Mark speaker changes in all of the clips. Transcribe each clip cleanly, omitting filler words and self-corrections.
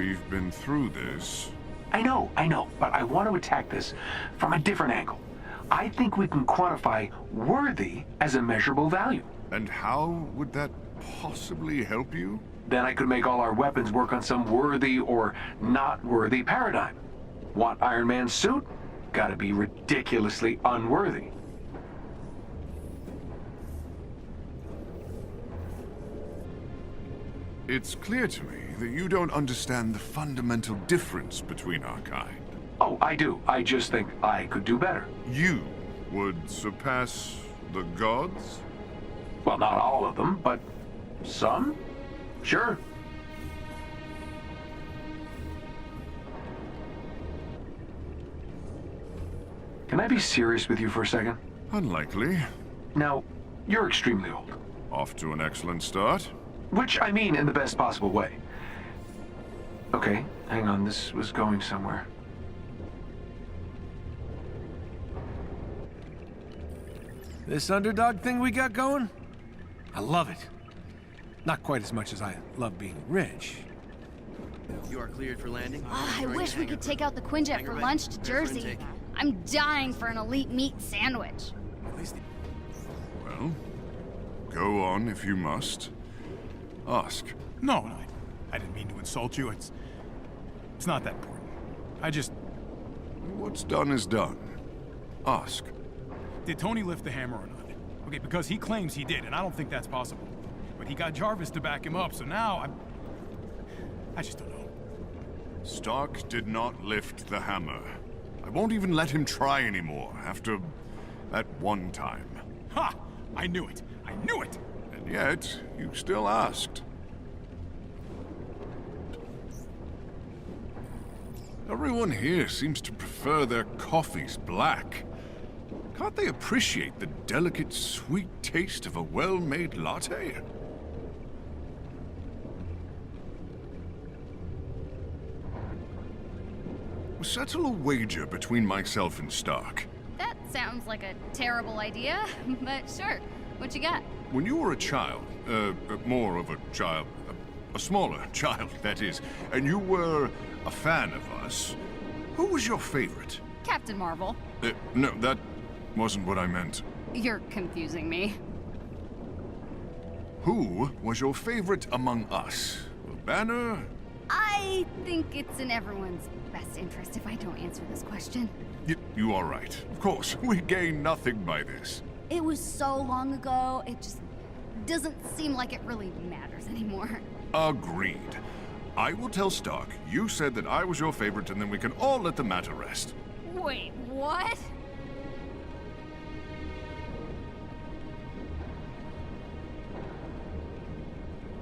Speaker 1: we've been through this.
Speaker 2: I know, but I want to attack this from a different angle. I think we can quantify worthy as a measurable value.
Speaker 1: And how would that possibly help you?
Speaker 2: Then I could make all our weapons work on some worthy or not worthy paradigm. Want Iron Man's suit? Gotta be ridiculously unworthy.
Speaker 1: It's clear to me that you don't understand the fundamental difference between our kind.
Speaker 2: Oh, I do. I just think I could do better.
Speaker 1: You would surpass the gods?
Speaker 2: Well, not all of them, but some? Sure. Can I be serious with you for a second?
Speaker 1: Unlikely.
Speaker 2: Now, you're extremely old.
Speaker 1: Off to an excellent start.
Speaker 2: Which I mean in the best possible way. Okay, hang on, this was going somewhere.
Speaker 3: This underdog thing we got going? I love it. Not quite as much as I love being rich.
Speaker 4: You are cleared for landing.
Speaker 5: Oh, I wish we could take out the Quinjet for lunch to Jersey. I'm dying for an elite meat sandwich.
Speaker 3: At least
Speaker 1: Well, go on if you must. Ask.
Speaker 6: No, I didn't mean to insult you. It's not that important. I just...
Speaker 1: What's done is done. Ask.
Speaker 6: Did Tony lift the hammer or not? Okay, because he claims he did, and I don't think that's possible. But he got Jarvis to back him up, so now I just don't know.
Speaker 1: Stark did not lift the hammer. I won't even let him try anymore after that one time.
Speaker 6: Ha! I knew it! I knew it!
Speaker 1: And yet, you still asked. Everyone here seems to prefer their coffees black. Can't they appreciate the delicate, sweet taste of a well-made latte? Settle a wager between myself and Stark.
Speaker 5: That sounds like a terrible idea, but sure. What you got?
Speaker 1: When you were a child, more of a child, a smaller child, that is, and you were a fan of us, who was your favorite?
Speaker 5: Captain Marvel.
Speaker 1: No, that wasn't what I meant.
Speaker 5: You're confusing me.
Speaker 1: Who was your favorite among us? Banner?
Speaker 5: I think it's in everyone's best interest if I don't answer this question.
Speaker 1: You are right. Of course, we gain nothing by this.
Speaker 5: It was so long ago, it just doesn't seem like it really matters anymore.
Speaker 1: Agreed. I will tell Stark you said that I was your favorite, and then we can all let the matter rest.
Speaker 5: Wait, what?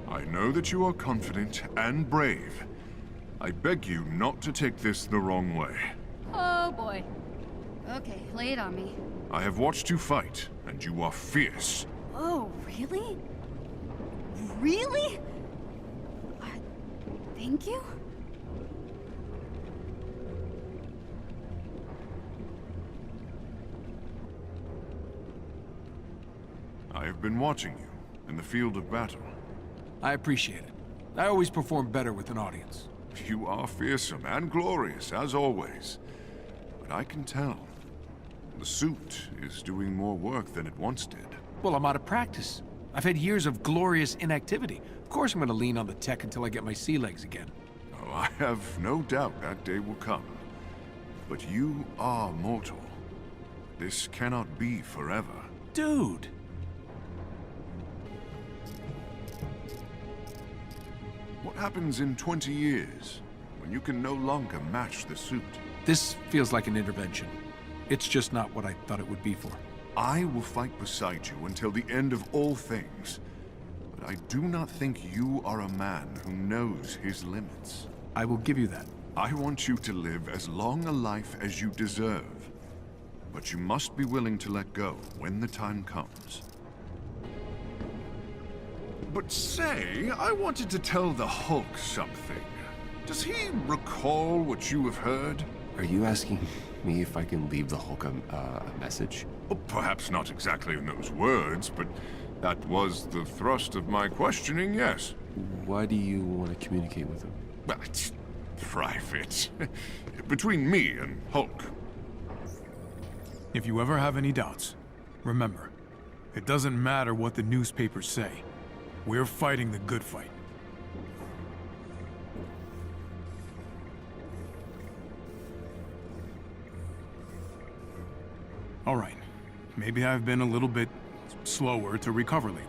Speaker 1: I know that you are confident and brave. I beg you not to take this the wrong way.
Speaker 5: Oh boy. Okay, lay it on me.
Speaker 1: I have watched you fight, and you are fierce.
Speaker 5: Oh, really? Really? Thank you?
Speaker 1: I have been watching you in the field of battle.
Speaker 3: I appreciate it. I always perform better with an audience.
Speaker 1: You are fearsome and glorious, as always. But I can tell. The suit is doing more work than it once did.
Speaker 3: Well, I'm out of practice. I've had years of glorious inactivity. Of course I'm gonna lean on the tech until I get my sea legs again.
Speaker 1: Oh, I have no doubt that day will come. But you are mortal. This cannot be forever.
Speaker 3: Dude!
Speaker 1: What happens in 20 years, when you can no longer match the suit?
Speaker 3: This feels like an intervention. It's just not what I thought it would be for.
Speaker 1: I will fight beside you until the end of all things. But I do not think you are a man who knows his limits.
Speaker 3: I will give you that.
Speaker 1: I want you to live as long a life as you deserve. But you must be willing to let go when the time comes. But say, I wanted to tell the Hulk something. Does he recall what you have heard?
Speaker 7: Are you asking me if I can leave the Hulk a message?
Speaker 1: Well, perhaps not exactly in those words, but that was the thrust of my questioning, yes.
Speaker 7: Why do you want to communicate with him?
Speaker 1: Well, it's fry fit. Between me and Hulk.
Speaker 6: If you ever have any doubts, remember, it doesn't matter what the newspapers say. We're fighting the good fight. All right. Maybe I've been a little bit slower to recover lately.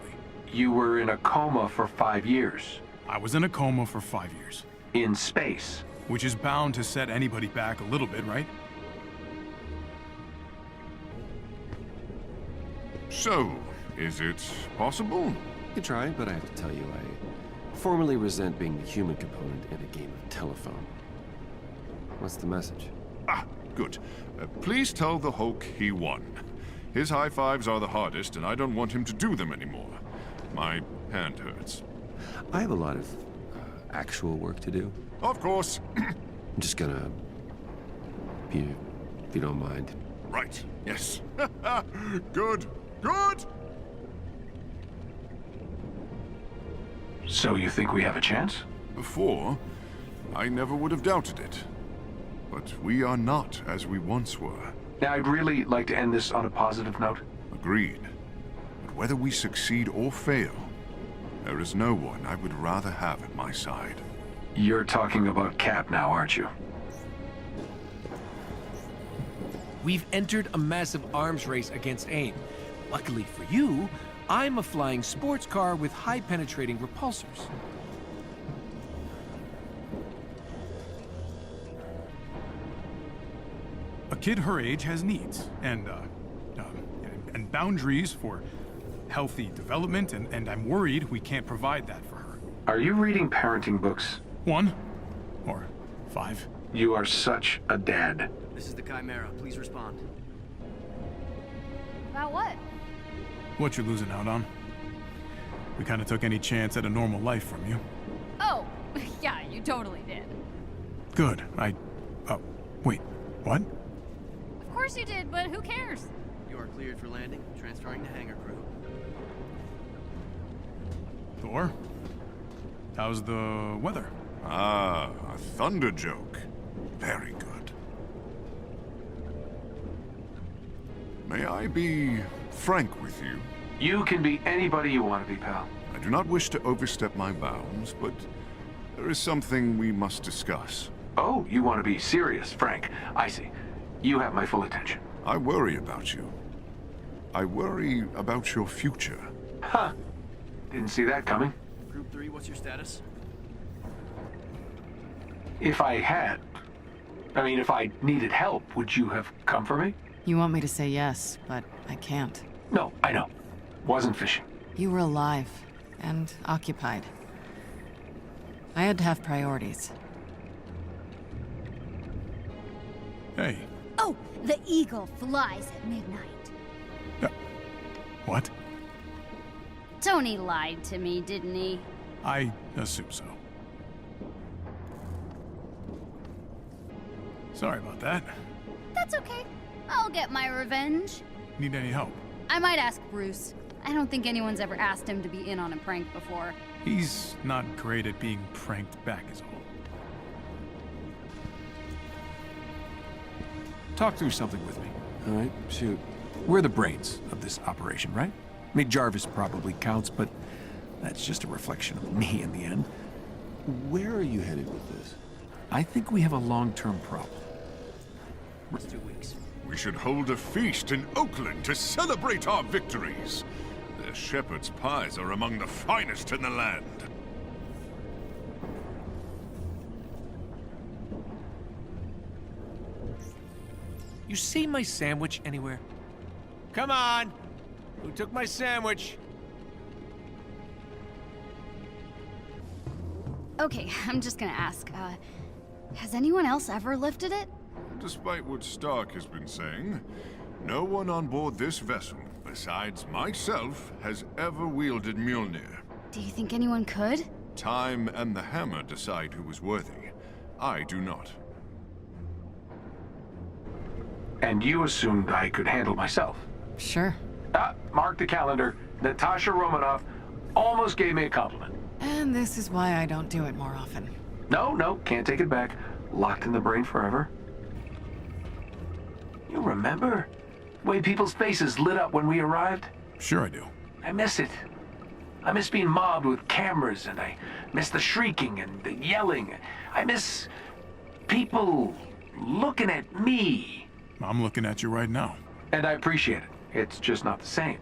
Speaker 2: You were in a coma for 5 years.
Speaker 6: I was in a coma for 5 years,
Speaker 2: In space.
Speaker 6: which is bound to set anybody back a little bit, right?
Speaker 1: So, is it possible?
Speaker 7: You could try, but I have to tell you, I formally resent being the human component in a game of telephone. What's the message?
Speaker 1: Ah, good. Please tell the Hulk he won. His high fives are the hardest, and I don't want him to do them anymore. My hand hurts.
Speaker 7: I have a lot of actual work to do.
Speaker 1: Of course.
Speaker 7: I'm just gonna... if you don't mind.
Speaker 1: Right, yes. Good, good!
Speaker 2: So you think we have a chance?
Speaker 1: Before, I never would have doubted it. But we are not as we once were.
Speaker 2: Now, I'd really like to end this on a positive note.
Speaker 1: Agreed. But whether we succeed or fail, there is no one I would rather have at my side.
Speaker 2: You're talking about Cap now, aren't you?
Speaker 3: We've entered a massive arms race against AIM. Luckily for you, I'm a flying sports car with high-penetrating repulsors.
Speaker 6: A kid her age has needs, and boundaries for healthy development, and I'm worried we can't provide that for her.
Speaker 2: Are you reading parenting books?
Speaker 6: 1 or 5.
Speaker 2: You are such a dad.
Speaker 4: This is the Chimera. Please respond.
Speaker 5: About what?
Speaker 6: What you're losing out on. We kind of took any chance at a normal life from you.
Speaker 5: Oh, yeah, you totally did.
Speaker 6: Good. Oh, wait. What?
Speaker 5: Of course you did, but who cares?
Speaker 4: You are cleared for landing. Transferring to hangar crew.
Speaker 6: Thor? How's the weather?
Speaker 1: Ah, a thunder joke. Very good. May I be frank with you?
Speaker 2: You can be anybody you want to be, pal.
Speaker 1: I do not wish to overstep my bounds, but there is something we must discuss.
Speaker 2: Oh, you want to be serious, Frank. I see. You have my full attention.
Speaker 1: I worry about you. I worry about your future.
Speaker 2: Huh. Didn't see that coming.
Speaker 4: Group 3, what's your status?
Speaker 2: If I needed help, would you have come for me?
Speaker 8: You want me to say yes, but I can't.
Speaker 2: No, I know. Wasn't fishing.
Speaker 8: You were alive and occupied. I had to have priorities.
Speaker 6: Hey.
Speaker 5: Oh, the eagle flies at midnight.
Speaker 6: What?
Speaker 5: Tony lied to me, didn't he?
Speaker 6: I assume so. Sorry about that.
Speaker 5: That's okay. I'll get my revenge.
Speaker 6: Need any help?
Speaker 5: I might ask Bruce. I don't think anyone's ever asked him to be in on a prank before.
Speaker 6: He's not great at being pranked back is all.
Speaker 3: Talk through something with me.
Speaker 7: All right, shoot.
Speaker 3: We're the brains of this operation, right? I mean, Jarvis probably counts, but that's just a reflection of me in the end.
Speaker 7: Where are you headed with this?
Speaker 3: I think we have a long-term problem.
Speaker 4: It's 2 weeks.
Speaker 1: We should hold a feast in Oakland to celebrate our victories. Their shepherd's pies are among the finest in the land.
Speaker 3: You see my sandwich anywhere? Come on! Who took my sandwich?
Speaker 5: Okay, I'm just gonna ask, has anyone else ever lifted it?
Speaker 1: Despite what Stark has been saying, no one on board this vessel, besides myself, has ever wielded Mjolnir.
Speaker 5: Do you think anyone could?
Speaker 1: Time and the hammer decide who is worthy. I do not.
Speaker 2: And you assumed I could handle myself.
Speaker 8: Sure.
Speaker 2: Mark the calendar. Natasha Romanoff almost gave me a compliment.
Speaker 8: And this is why I don't do it more often.
Speaker 2: No, can't take it back. Locked in the brain forever. You remember? The way people's faces lit up when we arrived?
Speaker 6: Sure I do.
Speaker 2: I miss it. I miss being mobbed with cameras, and I miss the shrieking and the yelling. I miss people looking at me.
Speaker 6: I'm looking at you right now.
Speaker 2: And I appreciate it. It's just not the same.